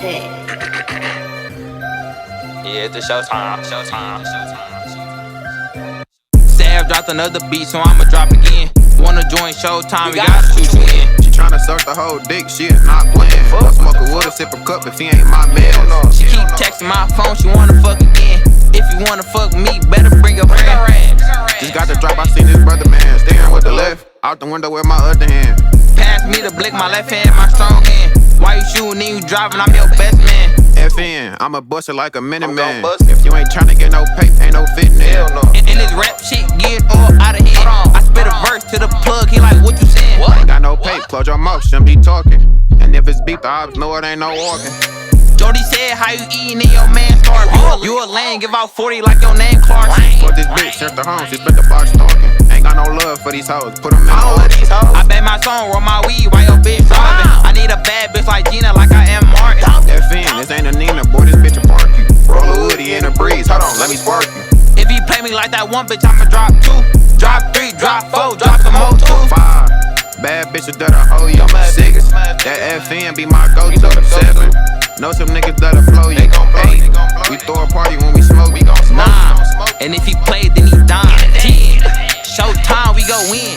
Tech. Yeah, it's the showtime. Sav dropped another beat, so I'ma drop again. Wanna join Showtime, we gotta shoot you in. She tryna suck the whole dick, she is not playing. I smoke a wood, sip a cup if he ain't my man. She keep texting my phone, she wanna fuck again. If you wanna fuck me, better bring a friend. Just got the drop, I seen this brother man staring with the left, out the window with my other hand. Pass me the blick, my left hand, my strong hand. Why you shooting, then you driving, I'm your best man. FN, I'ma bust it like a Minuteman. If you ain't tryna get no pay, ain't no fitting in. And this rap shit getting all out of hand. I spit a verse to the plug, he like, what you saying? Ain't got no pay, close your mouth, shouldn't be talking. And if it's beef, the odds know it ain't no organ. Jody said, how you eating and your man starving? You a lame, give out 40 like your name Clark. For this bitch, sent her home, she spent the box talking. Ain't got no love for these hoes, put them in order. I bet my song, roll my weed while your bitch driving. I need a bad bitch like Gina, like I am Martin. FN, this ain't a Nina, boy, this bitch a park you. Roll a woody in a breeze, hold on, let me spark you. If he play me like that one bitch, I'ma drop 2. Drop 3, drop 4, drop some more 2. 5, bad bitches that'll hold you. 6, that FN be my go-to. 7, know some niggas that'll flow you. 8, we throw a party when we smoke, we gon' smoke. 9, and if he played, then he done. 10, Showtime, we go win.